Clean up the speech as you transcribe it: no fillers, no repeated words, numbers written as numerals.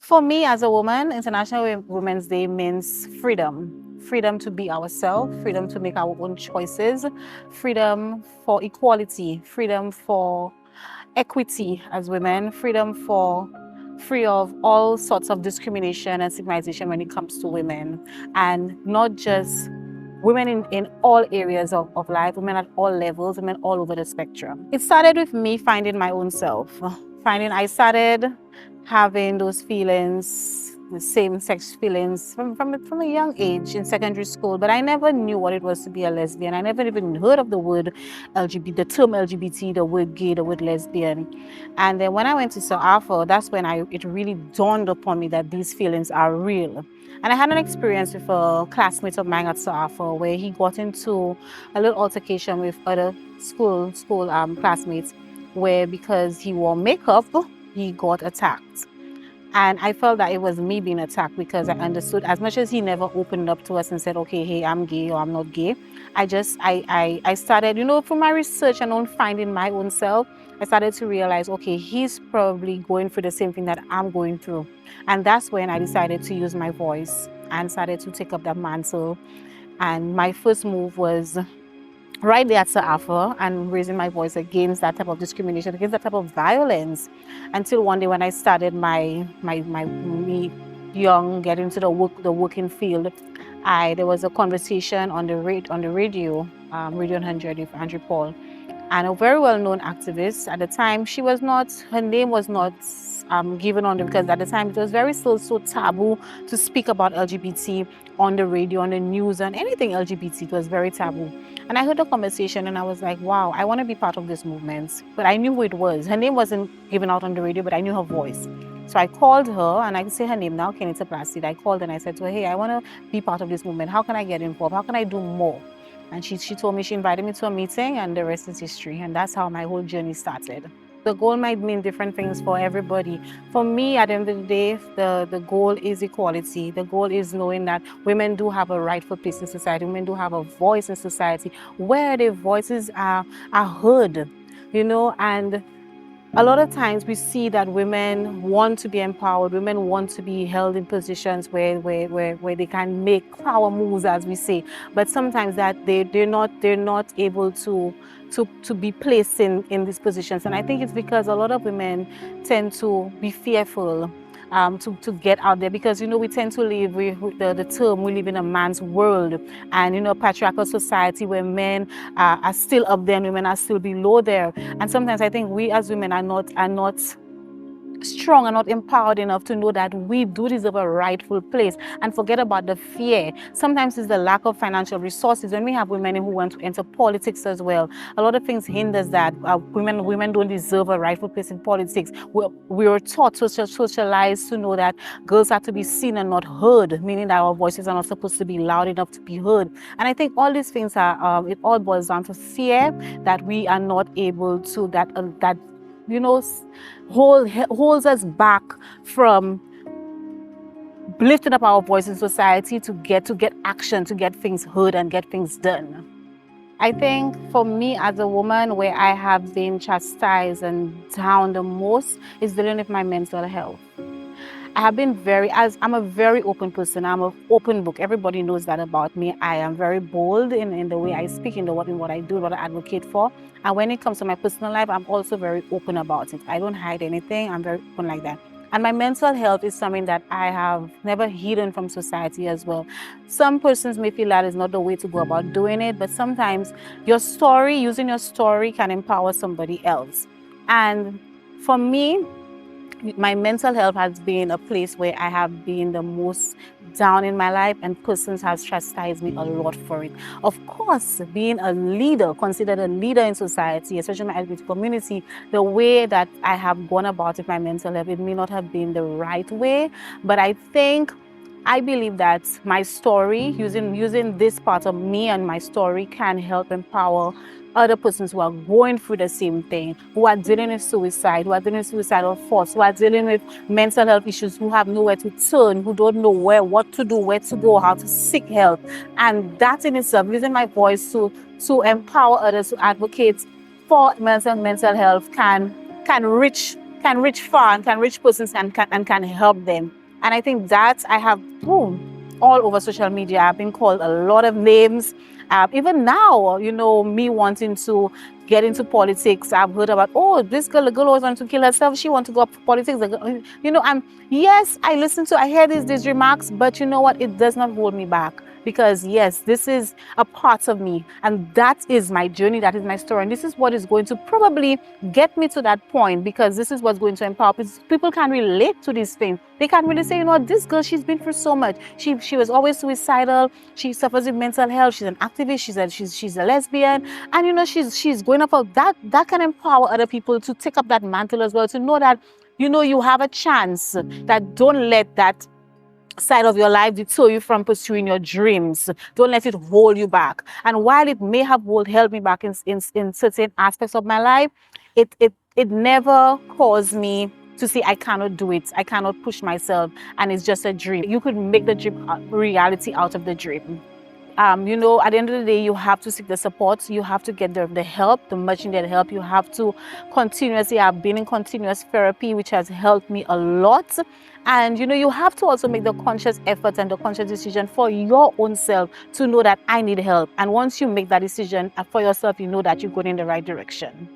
For me, as a woman, International Women's Day means freedom. Freedom to be ourselves, freedom to make our own choices, freedom for equality, freedom for equity as women, freedom for free of all sorts of discrimination and stigmatization when it comes to women. And not just women in all areas of life, women at all levels, women all over the spectrum. It started with me finding my own self. I started having those feelings, the same-sex feelings from a young age in secondary school, but I never knew what it was to be a lesbian. I never even heard of the word LGBT, the term LGBT, the word gay, the word lesbian. And then when I went to South Africa, that's when it really dawned upon me that these feelings are real. And I had an experience with a classmate of mine at South Africa where he got into a little altercation with other school classmates, where because he wore makeup, he got attacked. And I felt that it was me being attacked because I understood, as much as he never opened up to us and said, okay, hey, I'm gay or I'm not gay, I started, from my research and on finding my own self, I started to realize, okay, he's probably going through the same thing that I'm going through. And that's when I decided to use my voice and started to take up that mantle. And my first move was right there at Sa'afa and raising my voice against that type of discrimination, against that type of violence, until one day when I started my young, getting into the working field, there was a conversation on the radio, Radio 100 with Andrew Paul, and a very well-known activist at the time. Her name was not given on because at the time it was still so taboo to speak about LGBT on the radio, on the news, and anything LGBT. It was very taboo. And I heard the conversation and I was like, wow, I want to be part of this movement. But I knew who it was. Her name wasn't given out on the radio, but I knew her voice. So I called her, and I can say her name now, Kenita Placid. I called and I said to her, hey, I want to be part of this movement. How can I get involved? How can I do more? And she told me, she invited me to a meeting, and the rest is history. And that's how my whole journey started. The goal might mean different things for everybody. For me, at the end of the day, the goal is equality. The goal is knowing that women do have a rightful place in society. Women do have a voice in society where their voices are heard, and a lot of times we see that women want to be empowered, women want to be held in positions where they can make power moves, as we say, but sometimes that they're not able to be placed in these positions. And I think it's because a lot of women tend to be fearful to get out there, because we tend to live with the term, we live in a man's world, and patriarchal society where men are still up there and women are still below there. And sometimes I think we as women are not strong and not empowered enough to know that we do deserve a rightful place, and forget about the fear. Sometimes it's the lack of financial resources. When we have women who want to enter politics as well, a lot of things hinders that. Women don't deserve a rightful place in politics. We are taught, socialized to know that girls have to be seen and not heard, meaning that our voices are not supposed to be loud enough to be heard. And I think all these things are, it all boils down to fear that we are not able to, that holds us back from lifting up our voice in society to get action, to get things heard and get things done. I think for me as a woman, where I have been chastised and down the most is dealing with my mental health. I'm a very open person. I'm an open book. Everybody knows that about me. I am very bold in the way I speak, in what I do, what I advocate for. And when it comes to my personal life, I'm also very open about it. I don't hide anything. I'm very open like that. And my mental health is something that I have never hidden from society as well. Some persons may feel that is not the way to go about doing it, but sometimes using your story can empower somebody else. And for me, my mental health has been a place where I have been the most down in my life, and persons have chastised me a lot for it. Of course, being a leader, considered a leader in society, especially in my LGBT community, the way that I have gone about with my mental health, it may not have been the right way, but I believe that my story, using this part of me and my story, can help empower other persons who are going through the same thing, who are dealing with suicide, who are dealing with suicidal thoughts, who are dealing with mental health issues, who have nowhere to turn, who don't know what to do, where to go, how to seek help. And that in itself, using my voice to empower others, to advocate for mental health, can reach can reach far and can reach persons and can help them. And I think that I have, boom, all over social media. I've been called a lot of names. Even now, you know, me wanting to get into politics, I've heard about, oh, this girl, the girl always wanted to kill herself. She wants to go up for politics. You know, and yes, I hear these remarks, but you know what? It does not hold me back. Because yes, this is a part of me, and that is my journey, that is my story, and this is what is going to probably get me to that point, because this is what's going to empower people. Can relate to these things. They can really say, you know what, this girl, she's been through so much. She was always suicidal. She suffers with mental health. She's an activist. She's a lesbian, and you know, she's going up of that. That can empower other people to take up that mantle as well, to know that, you know, you have a chance. That don't let that side of your life deter you from pursuing your dreams. Don't let it hold you back. And while it may have held me back in certain aspects of my life, it never caused me to say I cannot do it, I cannot push myself, and it's just a dream. You could make the dream a reality out of the dream. You know, at the end of the day, you have to seek the support. You have to get the help, the much needed help. You have to continuously, I've been in continuous therapy, which has helped me a lot. And, you know, you have to also make the conscious effort and the conscious decision for your own self to know that I need help. And once you make that decision for yourself, you know that you're going in the right direction.